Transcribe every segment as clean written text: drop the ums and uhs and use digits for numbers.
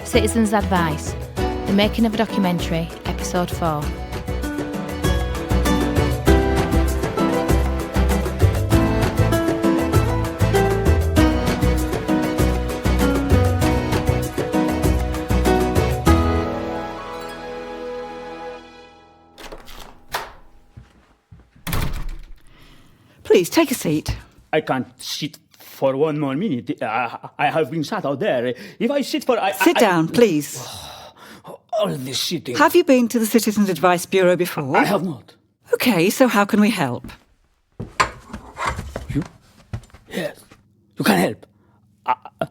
Citizens' Advice, The Making of a Documentary, Episode 4. Please, take a seat. I can't sit for 1 more minute. I have been sat out there. If I sit for... Sit down, please. All this sitting. Have you been to the Citizens Advice Bureau before? I have not. OK, so how can we help? You? Yes. You can help.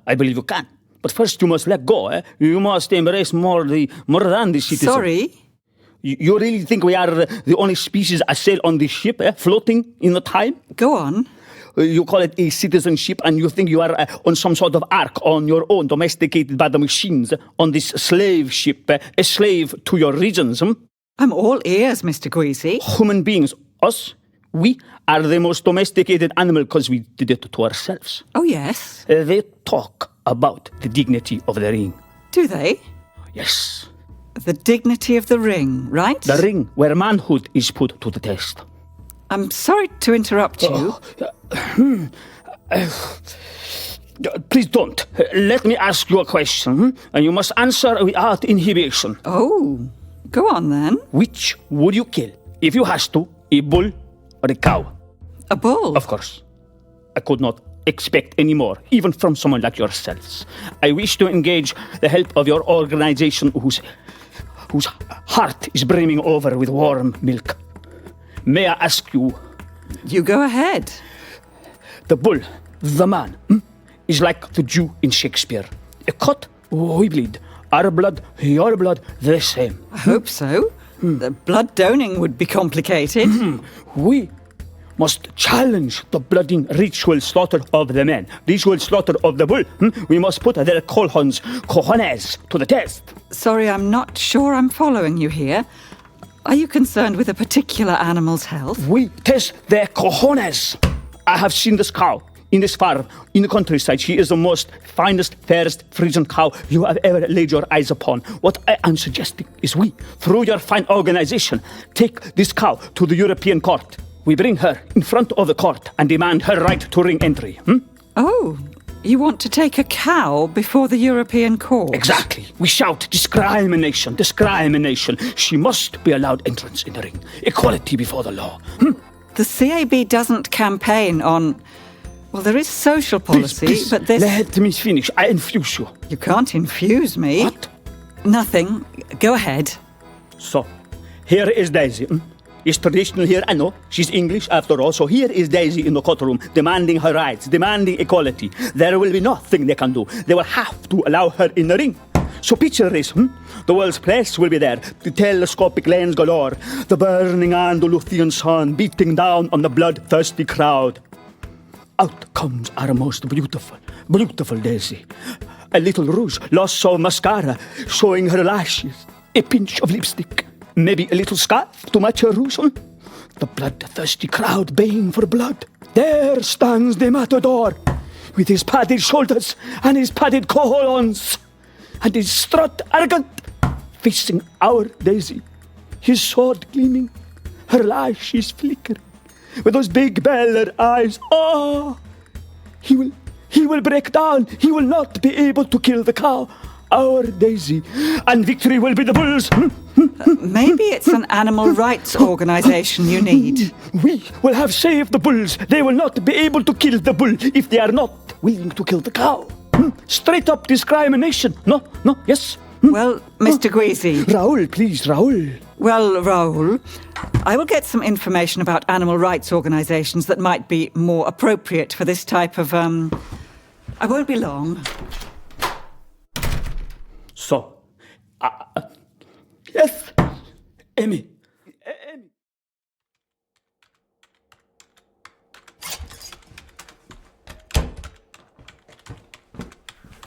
I believe you can. But first you must let go. You must embrace more than the citizen. Sorry? You really think we are the only species I sail on this ship, floating in the time? Go on. You call it a citizenship, and you think you are on some sort of ark on your own, domesticated by the machines, on this slave ship, a slave to your regions. I'm all ears, Mr. Greasy. Human beings, us, we are the most domesticated animal because we did it to ourselves. Oh, yes. They talk about the dignity of the ring. Do they? Yes. The dignity of the ring, right? The ring where manhood is put to the test. I'm sorry to interrupt you. Please don't. Let me ask you a question, and you must answer without inhibition. Oh, go on then. Which would you kill, if you has to, a bull or a cow? A bull? Of course. I could not expect any more, even from someone like yourselves. I wish to engage the help of your organization whose heart is brimming over with warm milk. May I ask you... You go ahead. The bull, the man, is like the Jew in Shakespeare. A cut, we bleed. Our blood, your blood, the same. I hope so. The blood doning would be complicated. We must challenge the bloody ritual slaughter of the man, ritual slaughter of the bull. We must put their cojones to the test. Sorry, I'm not sure I'm following you here. Are you concerned with a particular animal's health? We test their cojones. I have seen this cow in this farm, in the countryside. She is the most finest, fairest Frisian cow you have ever laid your eyes upon. What I am suggesting is we, through your fine organization, take this cow to the European court. We bring her in front of the court and demand her right to ring entry. Oh, you want to take a cow before the European court? Exactly. We shout, discrimination, discrimination. She must be allowed entrance in the ring. Equality before the law. The CAB doesn't campaign on... Well, there is social policy, please, but this... Let me finish. I infuse you. You can't infuse me. What? Nothing. Go ahead. So, here is Daisy. It's traditional here, I know. She's English after all. So here is Daisy in the courtroom, demanding her rights, demanding equality. There will be nothing they can do. They will have to allow her in the ring. So picture this, The world's press will be there, the telescopic lens galore, the burning Andalusian sun beating down on the bloodthirsty crowd. Out comes our most beautiful, beautiful Daisy. A little rouge, lots of mascara, showing her lashes, a pinch of lipstick. Maybe a little scarf to match her rouge. The bloodthirsty crowd baying for blood. There stands the matador, with his padded shoulders and his padded colons, and his strut arrogant, facing our Daisy, his sword gleaming, her lashes flickering, with those big belled eyes. Oh, he will break down. He will not be able to kill the cow, our Daisy, and victory will be the bull's. Maybe it's an animal rights organization you need. We will have saved the bulls. They will not be able to kill the bull if they are not willing to kill the cow. Straight up discrimination. No, yes. Well, Mr. Greasy. Raoul, please, Raoul. Well, Raoul, I will get some information about animal rights organizations that might be more appropriate for this type of, I won't be long. So, yes, Amy.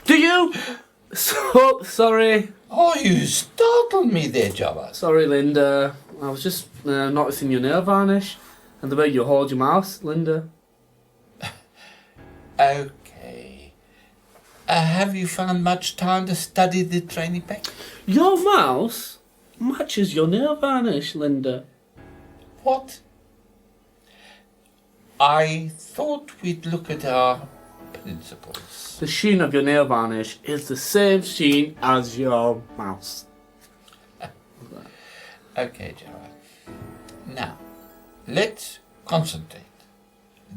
Do you? So sorry. Oh, you startled me there, Jabba. Sorry, Linda. I was just noticing your nail varnish and the way you hold your mouth, Linda. Okay. Have you found much time to study the training pack? Your mouse matches your nail varnish, Linda. What? I thought we'd look at our principles. The sheen of your nail varnish is the same sheen as your mouse. Okay, Gerard. Now, let's concentrate.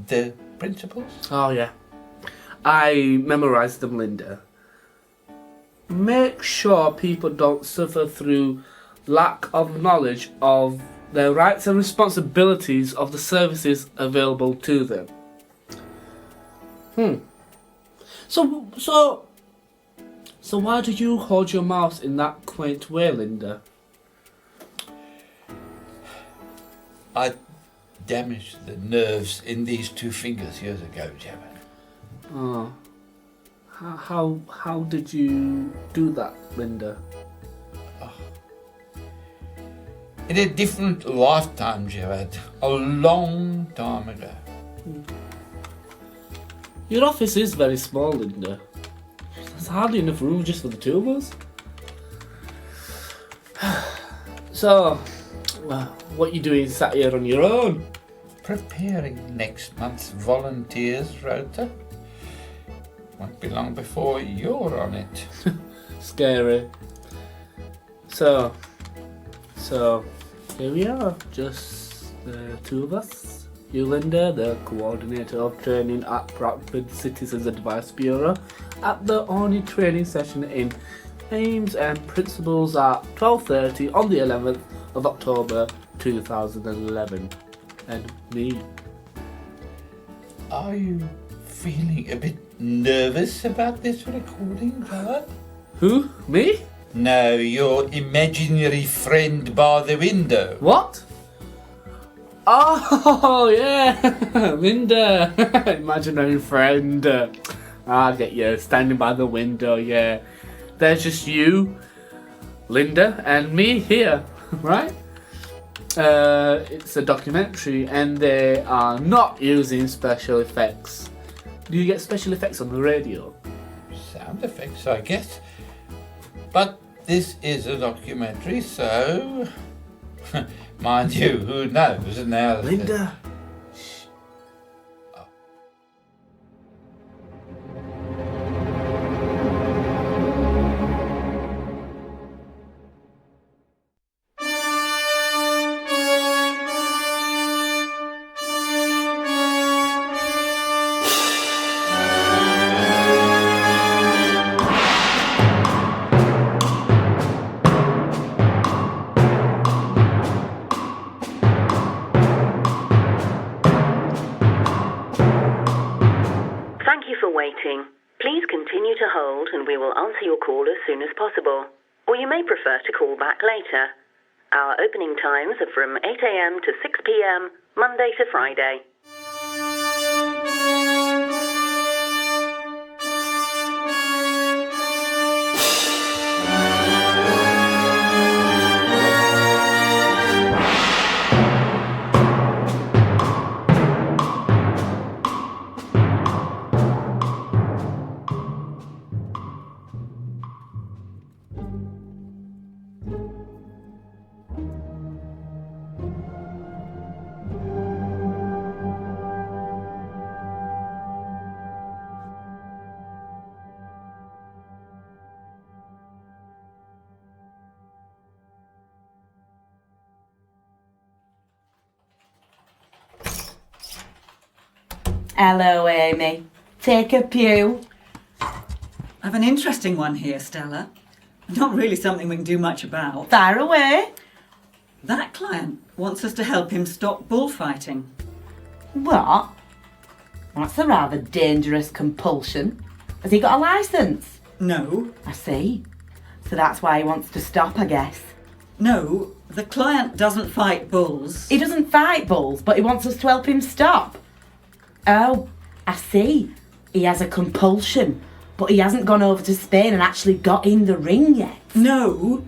The principles? Oh, yeah. I memorised them, Linda. Make sure people don't suffer through lack of knowledge of their rights and responsibilities of the services available to them. So why do you hold your mouse in that quaint way, Linda? I damaged the nerves in these 2 fingers years ago, Gerard. Oh. How did you do that, Linda? In a different lifetime, Gerard. A long time ago. Your office is very small, Linda. There's hardly enough room just for the 2 of us. So, what you doing sat here on your own? Preparing next month's volunteers rota. Won't be long before you're on it. Scary. So here we are, just the 2 of us. You, Linda, the coordinator of training at Bradford Citizens Advice Bureau, at the only training session in aims and principles at 12:30 on the 11th of October 2011. And me. Are you feeling a bit nervous about this recording, Gerard? Who? Me? No, your imaginary friend by the window. What? Oh, yeah, Linda, imaginary friend. I get you, standing by the window, yeah. There's just you, Linda, and me here, right? It's a documentary, and they are not using special effects. Do you get special effects on the radio? Sound effects, I guess. But this is a documentary, so... Mind you, who knows now? Linda. Waiting. Please continue to hold and we will answer your call as soon as possible. Or you may prefer to call back later. Our opening times are from 8 a.m. to 6 p.m, Monday to Friday. Hello, Amy. Take a pew. I've an interesting one here, Stella. Not really something we can do much about. Fire away. That client wants us to help him stop bullfighting. What? That's a rather dangerous compulsion. Has he got a licence? No. I see. So that's why he wants to stop, I guess. No, the client doesn't fight bulls. He doesn't fight bulls, but he wants us to help him stop. Oh, I see. He has a compulsion, but he hasn't gone over to Spain and actually got in the ring yet. No,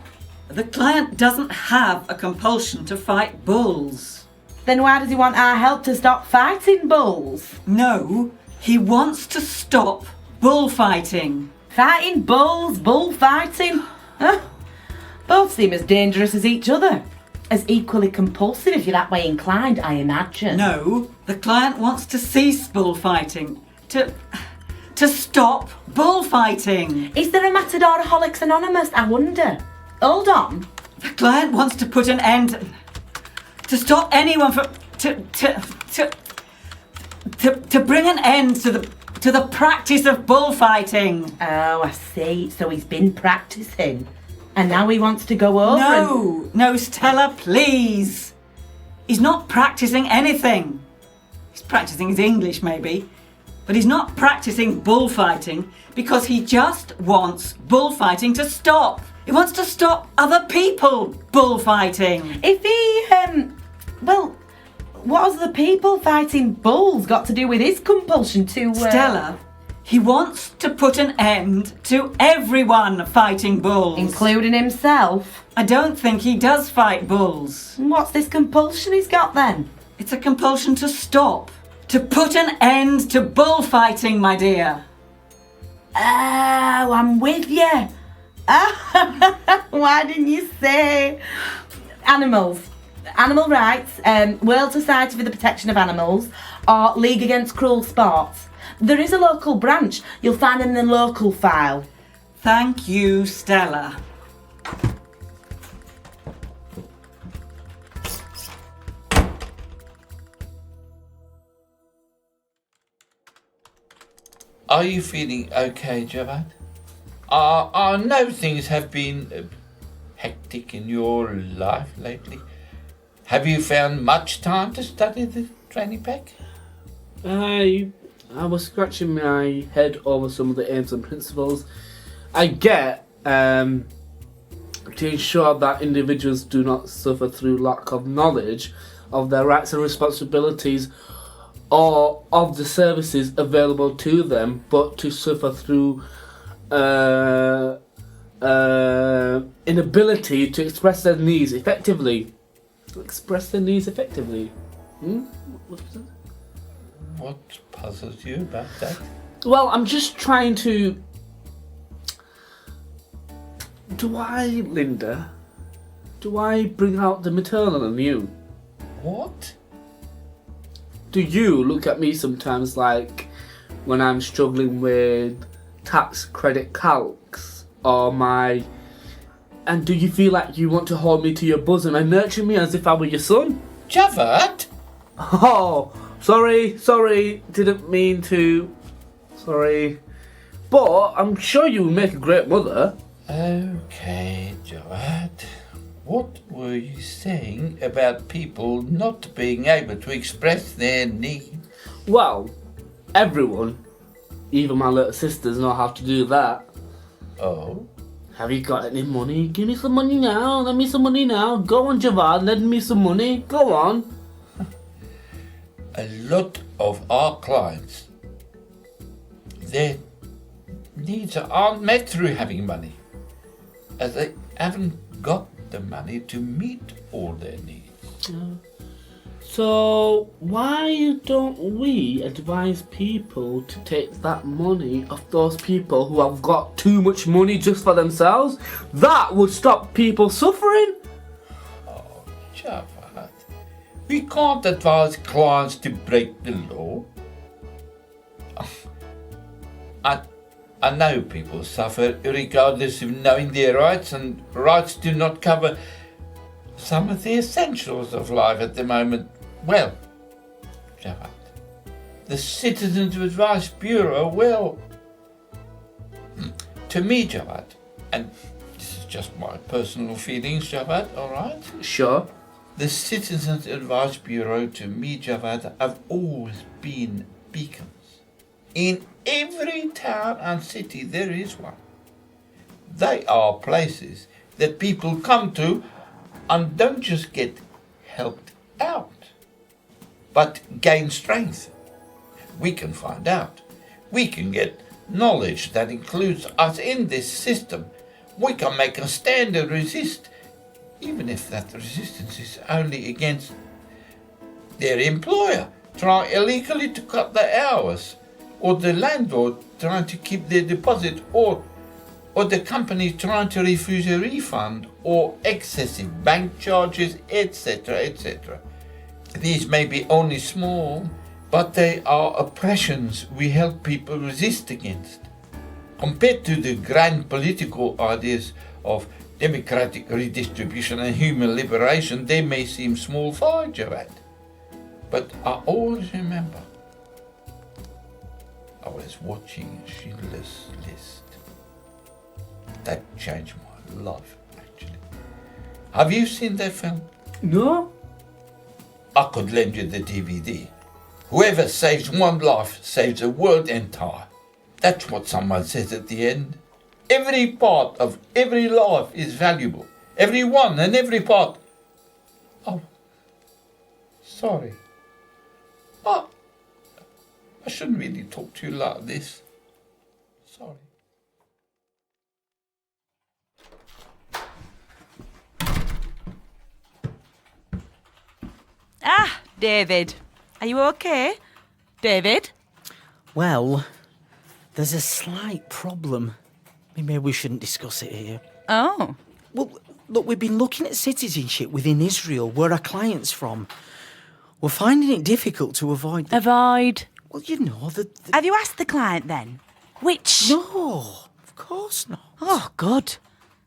the client doesn't have a compulsion to fight bulls. Then why does he want our help to stop fighting bulls? No, he wants to stop bullfighting. Fighting bulls, bullfighting. Huh? Both seem as dangerous as each other. As equally compulsive if you're that way inclined, I imagine. No, the client wants to cease bullfighting. To stop bullfighting. Is there a Matadoraholics Anonymous, I wonder? Hold on. The client wants to put an end... To stop anyone from... To bring an end to the practice of bullfighting. Oh, I see. So he's been practising. And now he wants to go over No, Stella, please. He's not practising anything. He's practising his English, maybe. But he's not practising bullfighting because he just wants bullfighting to stop. He wants to stop other people bullfighting. If he, well, what has the people fighting bulls got to do with his compulsion to... Stella, he wants to put an end to everyone fighting bulls. Including himself? I don't think he does fight bulls. What's this compulsion he's got then? It's a compulsion to stop. To put an end to bullfighting, my dear. Oh, I'm with you. Why didn't you say? Animals. Animal rights, World Society for the Protection of Animals, or League Against Cruel Sports. There is a local branch. You'll find them in the local file. Thank you, Stella. Are you feeling okay, Javad? I know things have been hectic in your life lately. Have you found much time to study the training pack? I was scratching my head over some of the aims and principles. I get to ensure that individuals do not suffer through lack of knowledge of their rights and responsibilities or of the services available to them, but to suffer through inability to express their needs effectively. Express their needs effectively. What was that? What puzzles you about that? Well, I'm just trying to... Do I bring out the maternal in you? What? Do you look at me sometimes like when I'm struggling with tax credit calcs or my... And do you feel like you want to hold me to your bosom and nurture me as if I were your son? Javad? Oh, sorry, didn't mean to. Sorry. But I'm sure you would make a great mother. Okay, Javad. What were you saying about people not being able to express their needs? Well, everyone, even my little sisters, know how to do that. Oh? Have you got any money? Give me some money now. Lend me some money now. Go on, Javad, lend me some money. Go on. A lot of our clients, their needs aren't met through having money, as they haven't got the money to meet all their needs. So why don't we advise people to take that money off those people who have got too much money just for themselves? That would stop people suffering. Oh, Javad, we can't advise clients to break the law. I know people suffer regardless of knowing their rights, and rights do not cover some of the essentials of life at the moment. Well, Javad, the Citizens Advice Bureau will. To me, Javad, and this is just my personal feelings, Javad, alright? Sure. The Citizens Advice Bureau, to me, Javad, have always been beacons. In every town and city there is one. They are places that people come to and don't just get helped out, but gain strength. We can find out. We can get knowledge that includes us in this system. We can make a stand and resist, even if that resistance is only against their employer trying illegally to cut their hours, or the landlord trying to keep their deposit, or the company trying to refuse a refund, or excessive bank charges, etc., etc. These may be only small, but they are oppressions we help people resist against. Compared to the grand political ideas of democratic redistribution and human liberation, they may seem small fry, Javad. But I always remember, I was watching Schindler's List. That changed my life, actually. Have you seen that film? No? I could lend you the DVD. Whoever saves one life saves the world entire. That's what someone says at the end. Every part of every life is valuable. Every one and every part. Oh, sorry. Oh, I shouldn't really talk to you like this. Sorry. Ah, David. Are you okay? David? Well, there's a slight problem. Maybe we shouldn't discuss it here. Oh. Well, look, we've been looking at citizenship within Israel, where our client's from. We're finding it difficult to avoid... Avoid? Well, you know, Have you asked the client then? Which? No, of course not. Oh, good.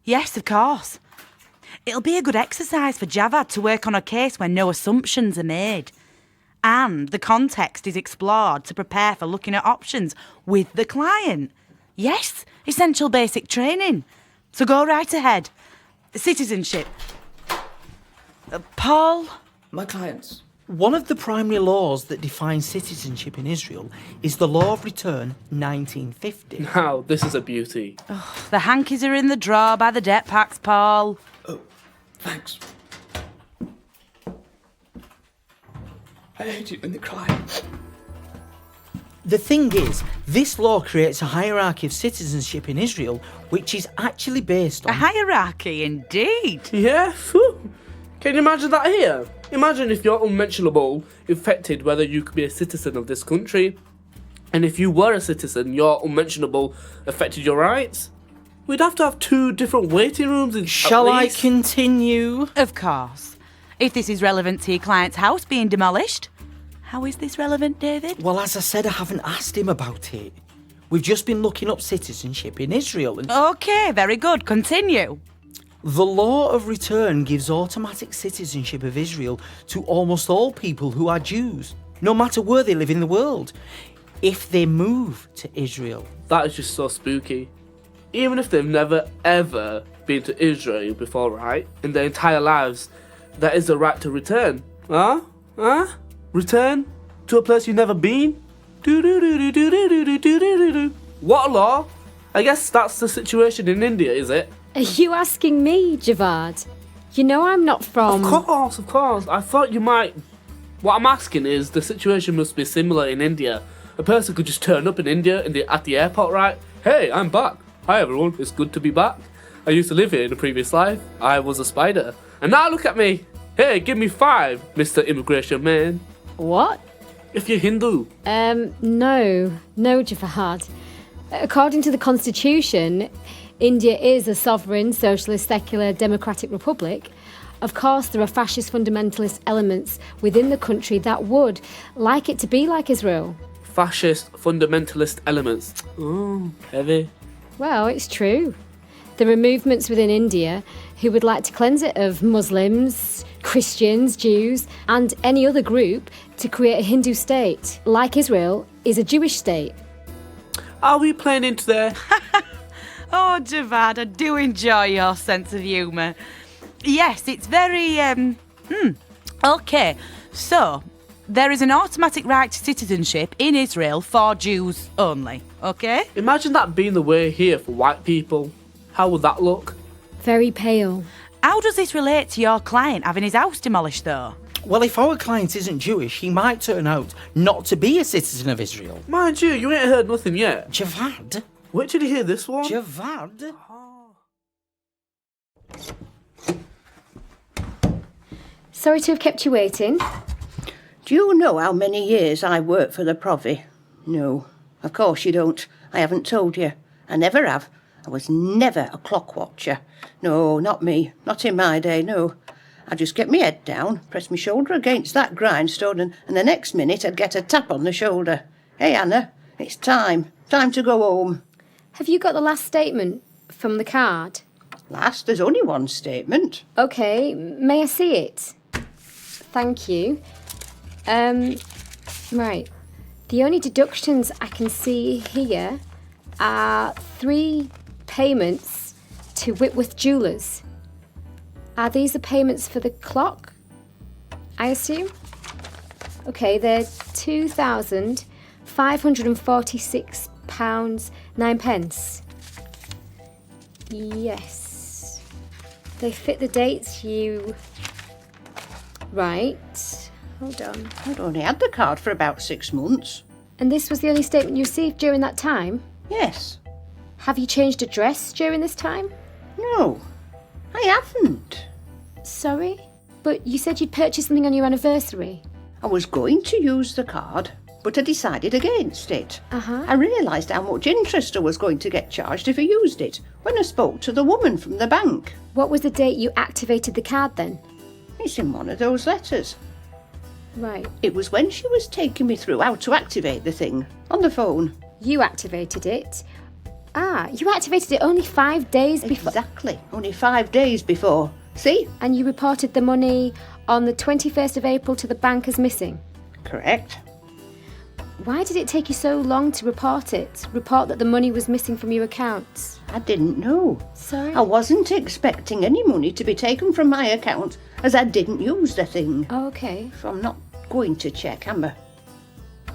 Yes, of course. It'll be a good exercise for Javad to work on a case where no assumptions are made. And the context is explored to prepare for looking at options with the client. Yes, essential basic training. So go right ahead. Citizenship. Paul? My clients. One of the primary laws that defines citizenship in Israel is the Law of Return 1950. Now, this is a beauty. The hankies are in the drawer by the debt packs, Paul. Oh, thanks. I hate it when they cry. The thing is, this law creates a hierarchy of citizenship in Israel, which is actually based on... A hierarchy, indeed. Yeah? Phew. Can you imagine that here? Imagine if you're unmentionable affected whether you could be a citizen of this country. And if you were a citizen, your unmentionable affected your rights. We'd have to have 2 different waiting rooms in... Shall I continue? Of course. If this is relevant to your client's house being demolished. How is this relevant, David? Well, as I said, I haven't asked him about it. We've just been looking up citizenship in Israel and... OK, very good. Continue. The Law of Return gives automatic citizenship of Israel to almost all people who are Jews, no matter where they live in the world, if they move to Israel. That is just so spooky. Even if they've never, ever been to Israel before, right? In their entire lives, there is a right to return. Huh? Return to a place you've never been? What a law? I guess that's the situation in India, is it? Are you asking me, Javad? You know I'm not from... Of course. I thought you might... What I'm asking is, the situation must be similar in India. A person could just turn up in India at the airport, right? Hey, I'm back. Hi everyone, it's good to be back. I used to live here in a previous life. I was a spider. And now look at me. Hey, give me 5, Mr. Immigration Man. What? If you're Hindu. No, Javad. According to the Constitution, India is a sovereign, socialist, secular, democratic republic. Of course, there are fascist fundamentalist elements within the country that would like it to be like Israel. Fascist fundamentalist elements. Oh, heavy. Well, it's true. There are movements within India who would like to cleanse it of Muslims, Christians, Jews, and any other group to create a Hindu state, like Israel is a Jewish state. Are we playing into there? Oh, Javad, I do enjoy your sense of humour. Yes, it's very, OK, so there is an automatic right to citizenship in Israel for Jews only, OK? Imagine that being the way here for white people. How would that look? Very pale. How does this relate to your client having his house demolished, though? Well, if our client isn't Jewish, he might turn out not to be a citizen of Israel. Mind you ain't heard nothing yet. Javad? Wait till you hear this one. Javad? Sorry to have kept you waiting. Do you know how many years I worked for the Provi? No, of course you don't. I haven't told you. I never have. I was never a clock watcher. No, not me. Not in my day, no. I'd just get my head down, press my shoulder against that grindstone, and the next minute I'd get a tap on the shoulder. Hey, Anna, it's time. Time to go home. Have you got the last statement from the card? Last, there's only one statement. OK, may I see it? Thank you. Right. The only deductions I can see here are 3 payments to Whitworth Jewellers. Are these the payments for the clock, I assume? OK, they're £2,546 9 Yes. They fit the dates you... Right. Hold on. I'd only had the card for about 6 months. And this was the only statement you received during that time? Yes. Have you changed address during this time? No, I haven't. Sorry? But you said you'd purchased something on your anniversary. I was going to use the card, but I decided against it. Uh-huh. I realised how much interest I was going to get charged if I used it when I spoke to the woman from the bank. What was the date you activated the card then? It's in one of those letters. Right. It was when she was taking me through how to activate the thing, on the phone. You activated it? Ah, you activated it only 5 days before... Exactly, only 5 days before. See? And you reported the money on the 21st of April to the bank as missing? Correct. Why did it take you so long to report it? Report that the money was missing from your accounts? I didn't know. Sorry? I wasn't expecting any money to be taken from my account as I didn't use the thing. Oh, OK. So I'm not going to check, am I?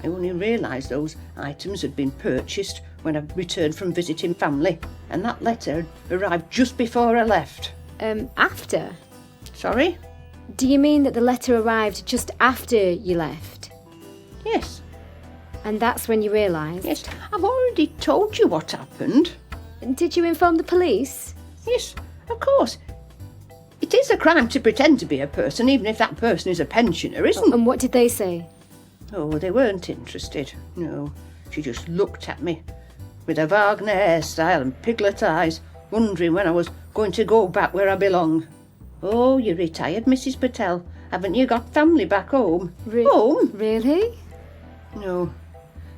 I only realised those items had been purchased when I returned from visiting family, and that letter arrived just before I left. After? Sorry? Do you mean that the letter arrived just after you left? Yes. And that's when you realised? Yes, I've already told you what happened. Did you inform the police? Yes, of course. It is a crime to pretend to be a person, even if that person is a pensioner, isn't it? And what did they say? Oh, they weren't interested. No, she just looked at me with a Wagner hairstyle and piglet eyes, wondering when I was going to go back where I belong. Oh, you're retired, Mrs. Patel. Haven't you got family back home? Home? Really? No.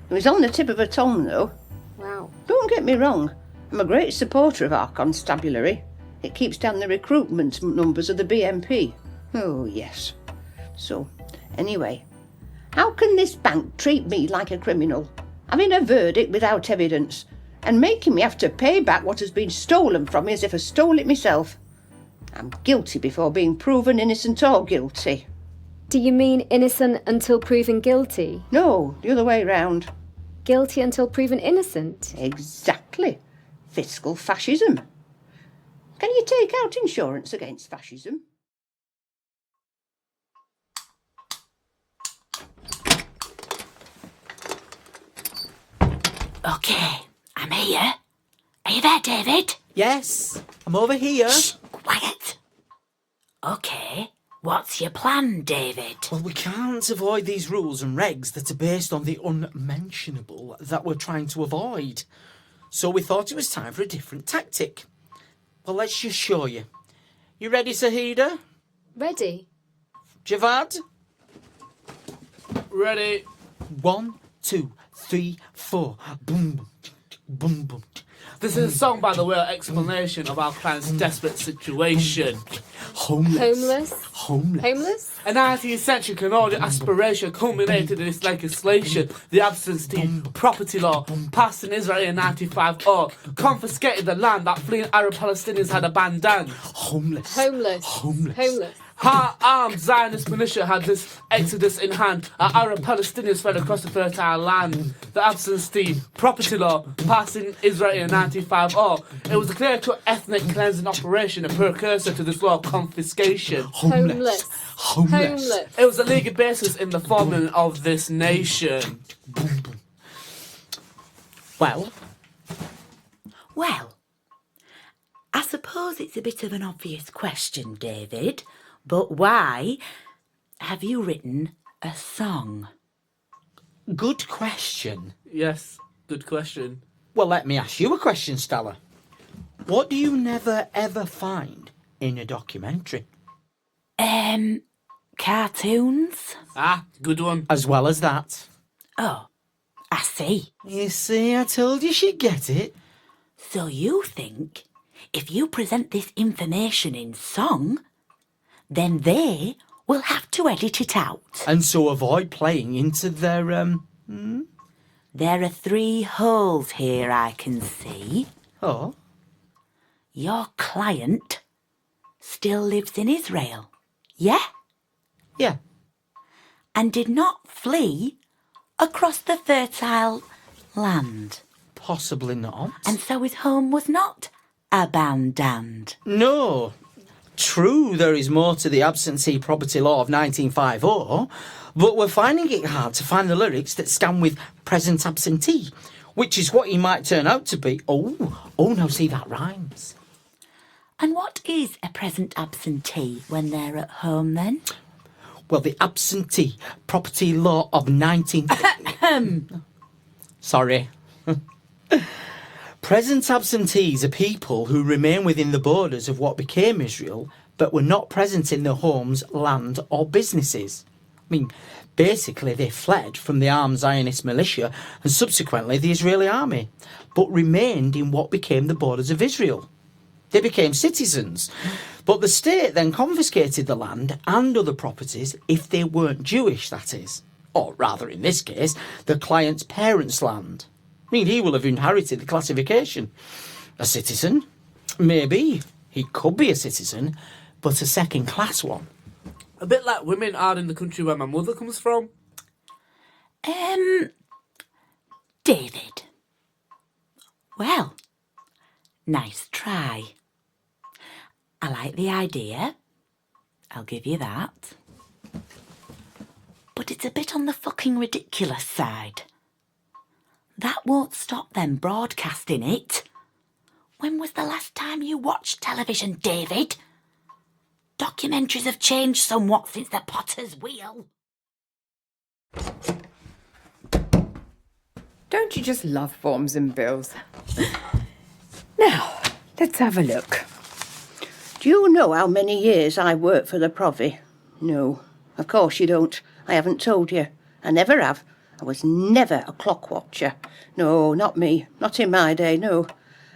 It was on the tip of her tongue, though. Wow. Don't get me wrong. I'm a great supporter of our constabulary. It keeps down the recruitment numbers of the BMP. Oh, yes. So, anyway, how can this bank treat me like a criminal, having a verdict without evidence, and making me have to pay back what has been stolen from me as if I stole it myself? I'm guilty before being proven innocent or guilty. Do you mean innocent until proven guilty? No, the other way round. Guilty until proven innocent? Exactly. Fiscal fascism. Can you take out insurance against fascism? OK, I'm here. Are you there, David? Yes, I'm over here. Shh, quiet. OK, what's your plan, David? Well, we can't avoid these rules and regs that are based on the unmentionable that we're trying to avoid. So we thought it was time for a different tactic. Well, let's just show you. You ready, Sahida? Ready. Javad? Ready. 1, 2, 3, 4. Boom, boom, boom. This is a song, by the way, an explanation of our client's desperate situation. Homeless. Homeless? A 19th century colonial aspiration culminated in this legislation, the absurdity property law, passed in Israel in 1950, confiscated the land that fleeing Arab Palestinians had abandoned. Homeless. Hard-armed Zionist militia had this exodus in hand. Arab Palestinians fled across the fertile land. The absentee property law passed in Israel in 1950. It was a clear-cut ethnic cleansing operation, a precursor to this law of confiscation. Homeless. It was a legal basis in the forming of this nation. Well, I suppose it's a bit of an obvious question, David, but why have you written a song? good question. Yes, good question. Well, let me ask you a question, Stella. What do you never ever find in a documentary? Cartoons? Ah, good one. As well as that. Oh, I see. You see, I told you she'd get it. So you think if you present this information in song, then they will have to edit it out? And so avoid playing into their, There are 3 holes here I can see. Oh? Your client still lives in Israel, yeah? Yeah. And did not flee across the fertile land. Possibly not. And so his home was not abandoned. No. True, there is more to the absentee property law of 1950, but we're finding it hard to find the lyrics that scan with present absentee, which is what he might turn out to be. Oh, no, see, that rhymes. And what is a present absentee when they're at home then? Well, the absentee property law of 19... Sorry. Present absentees are people who remain within the borders of what became Israel, but were not present in their homes, land or businesses. I mean, basically they fled from the armed Zionist militia and subsequently the Israeli army, but remained in what became the borders of Israel. They became citizens, but the state then confiscated the land and other properties if they weren't Jewish, that is. Or rather, in this case, the client's parents' land. I mean, he will have inherited the classification. A citizen? Maybe. He could be a citizen, but a second-class one. A bit like women are in the country where my mother comes from. David. Well, nice try. I like the idea. I'll give you that. But it's a bit on the fucking ridiculous side. That won't stop them broadcasting it. When was the last time you watched television, David? Documentaries have changed somewhat since the Potter's Wheel. Don't you just love forms and bills? Now, let's have a look. Do you know how many years I worked for the Provi? No, of course you don't. I haven't told you. I never have. I was never a clock watcher. No, not me. Not in my day, no.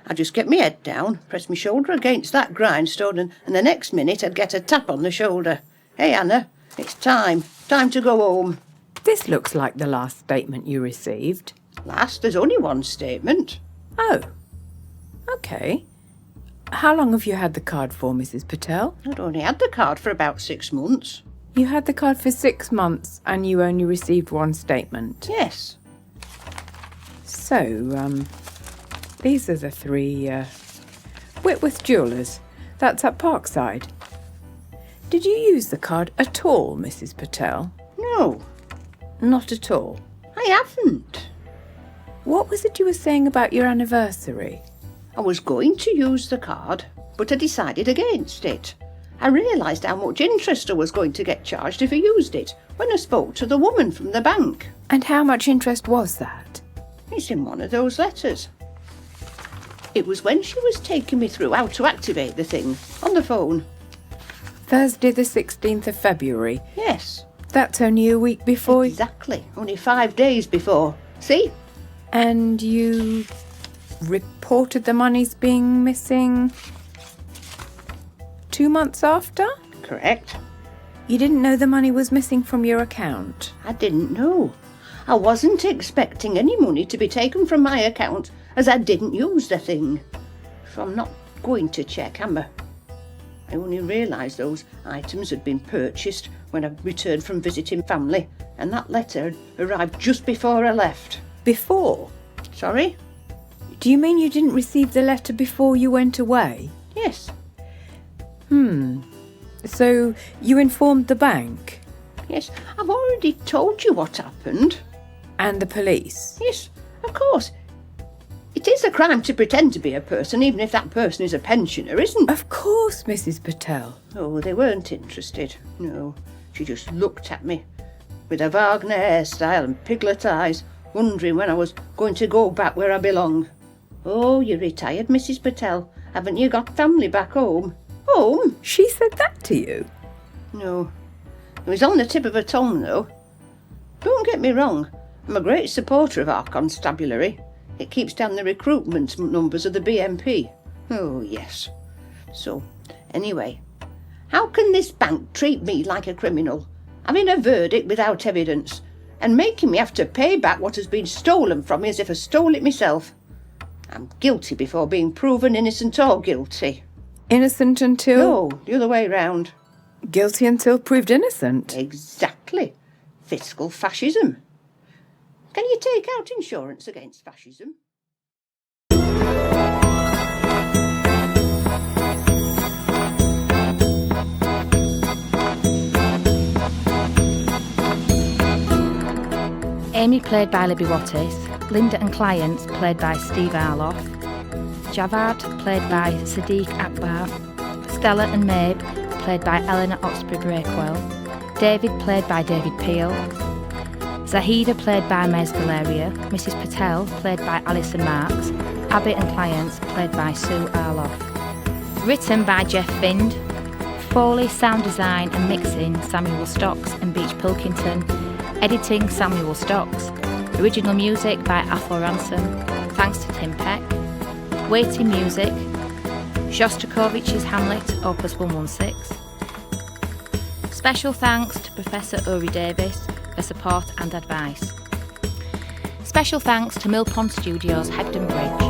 I'd just get my head down, press my shoulder against that grindstone, and the next minute I'd get a tap on the shoulder. Hey, Anna, it's time. Time to go home. This looks like the last statement you received. Last? There's only one statement. Oh, OK. How long have you had the card for, Mrs. Patel? I'd only had the card for about 6 months. You had the card for 6 months and you only received one statement? Yes. So, these are the 3 Whitworth Jewellers. That's at Parkside. Did you use the card at all, Mrs. Patel? No. Not at all? I haven't. What was it you were saying about your anniversary? I was going to use the card, but I decided against it. I realised how much interest I was going to get charged if I used it when I spoke to the woman from the bank. And how much interest was that? It's in one of those letters. It was when she was taking me through how to activate the thing on the phone. Thursday the 16th of February? Yes. That's only a week before... Exactly. Only 5 days before. See? And you reported the money's being missing 2 months after? Correct. You didn't know the money was missing from your account? I didn't know. I wasn't expecting any money to be taken from my account as I didn't use the thing. So I'm not going to check, am I? I only realised those items had been purchased when I returned from visiting family, and that letter had arrived just before I left. Before? Sorry? Do you mean you didn't receive the letter before you went away? Yes. So you informed the bank? Yes, I've already told you what happened. And the police? Yes, of course. It is a crime to pretend to be a person, even if that person is a pensioner, isn't it? Of course, Mrs. Patel. Oh, they weren't interested. No, she just looked at me with a Wagner hairstyle and piglet eyes, wondering when I was going to go back where I belong. Oh, you're retired, Mrs. Patel. Haven't you got family back home? Home? She said that to you? No. It was on the tip of her tongue, though. Don't get me wrong. I'm a great supporter of our constabulary. It keeps down the recruitment numbers of the BMP. Oh, yes. So, anyway, how can this bank treat me like a criminal, having a verdict without evidence, and making me have to pay back what has been stolen from me as if I stole it myself? I'm guilty before being proven innocent or guilty. Innocent until... No, the other way round. Guilty until proved innocent? Exactly. Fiscal fascism. Can you take out insurance against fascism? Amy, played by Libby Wattis. Linda and Clients, played by Steve Arloff. Javad, played by Sadiq Akbar. Stella and Mabe, played by Eleanor Oxbury-Breakwell. David, played by David Peel. Zahida, played by Mez Valeria. Mrs. Patel, played by Alison Marks. Abby and Clients, played by Sue Arloff. Written by Jeff Find. Foley, sound design and mixing, Samuel Stocks and Beach Pilkington. Editing, Samuel Stocks. Original music by Athol Ransom. Thanks to Tim Peck. Waiting music, Shostakovich's Hamlet, Opus 116. Special thanks to Professor Uri Davis for support and advice. Special thanks to Mill Pond Studios, Hegdon Bridge.